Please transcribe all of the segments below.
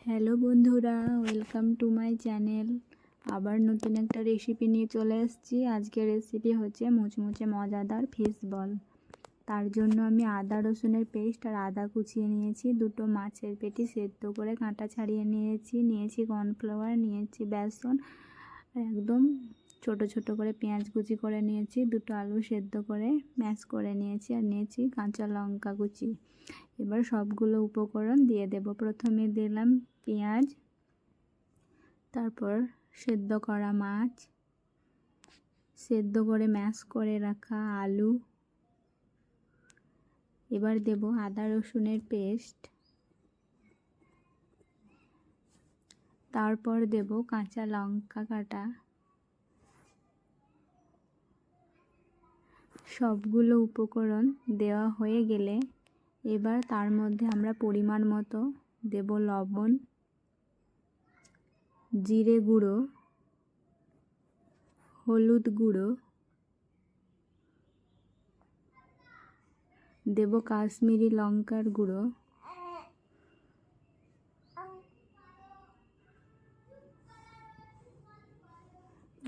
Hello বন্ধুরা, welcome to my channel. আবার নতুন একটা রেসিপি নিয়ে চলে এসেছি। আজকের রেসিপি হচ্ছে মুচমুচে মজাদার ফিশ বল। তার জন্য আমি আদা রসুনের পেস্ট আর আদা কুচিয়ে নিয়েছি। দুটো মাছের পেটি সেদ্ধ করে কাঁটা ছাড়িয়ে নিয়েছি কর্নফ্লাওয়ার, নিয়েছি বেসন, আর একদম ছোট ছোট করে পেঁয়াজ কুচি করে নিয়েছি। দুটো আলু সেদ্ধ করে ম্যাশ করে নিয়েছি, আর নিয়েছি কাঁচা লঙ্কা কুচি। এবার সবগুলো উপকরণ দিয়ে দেব। প্রথমে দিলাম পেঁয়াজ, তারপর সেদ্ধ করা মাছ, সেদ্ধ করে ম্যাশ করে রাখা আলু। এবার দেব আদা রসুনের পেস্ট, তারপর দেব কাঁচা লঙ্কা কাটা। সবগুলো উপকরণ দেওয়া হয়ে গেলে এবার তার মধ্যে আমরা পরিমাণ মতো দেব লবণ, জিরে গুঁড়ো, হলুদ গুঁড়ো, দেব কাশ্মীরি লঙ্কার গুঁড়ো,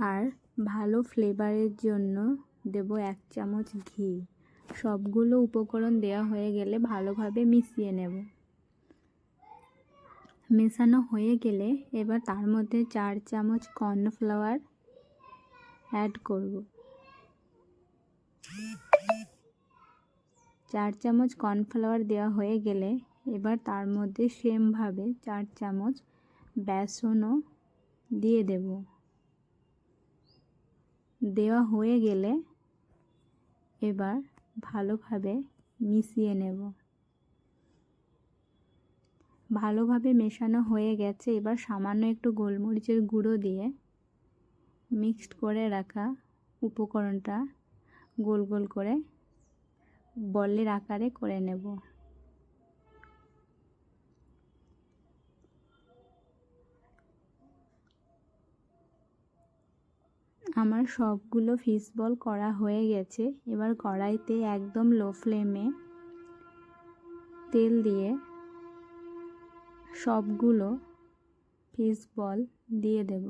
আর ভালো ফ্লেভারের জন্য দেব 1 চামচ ঘি। সবগুলো উপকরণ দেওয়া হয়ে গেলে ভালোভাবে মিশিয়ে নেব। মেশানো হয়ে গেলে এবার তার মধ্যে 4 চামচ কর্নফ্লাওয়ার অ্যাড করব। 4 চামচ কর্নফ্লাওয়ার দেওয়া হয়ে গেলে এবার তার মধ্যে সেমভাবে 4 চামচ বেসনও দিয়ে দেব। দেওয়া হয়ে গেলে এবার ভালোভাবে মিশিয়ে নেব। ভালোভাবে মেশানো হয়ে গেছে। এবার সামান্য একটু গোলমরিচের গুঁড়ো দিয়ে মিক্সড করে রাখা উপকরণটা গোল গোল করে বলের আকারে করে নেব। আমার সবগুলো ফিশ বল করা হয়ে গেছে। এবার কড়াইতে একদম লো ফ্লেমে তেল দিয়ে সবগুলো ফিশ বল দিয়ে দেব।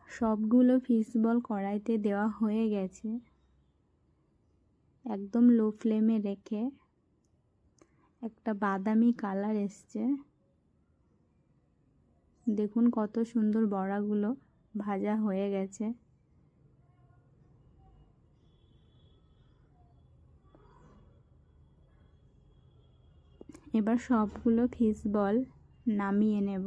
সবগুলো ফিশ বল কড়াইতে দেওয়া হয়ে গেছে। একদম লো ফ্লেমে রেখে একটা বাদামি কালার এসছে। দেখুন কত সুন্দর বড়াগুলো ভাজা হয়ে গেছে। এবার সবগুলো ফিশ বল নামিয়ে নেব।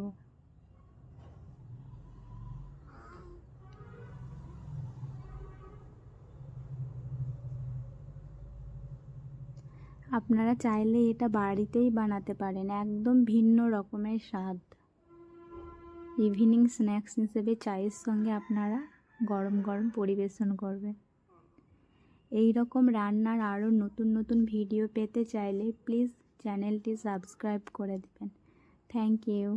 আপনারা চাইলে এটা বাড়িতেই বানাতে পারেন, একদম ভিন্ন রকমের স্বাদ। ইভিনিং স্ন্যাক্স হিসেবে চায়ের সঙ্গে আপনারা গরম গরম পরিবেশন করবেন। এই রকম রান্নার আরও নতুন নতুন ভিডিও পেতে চাইলে প্লিজ চ্যানেলটি সাবস্ক্রাইব করে দেবেন। Thank you.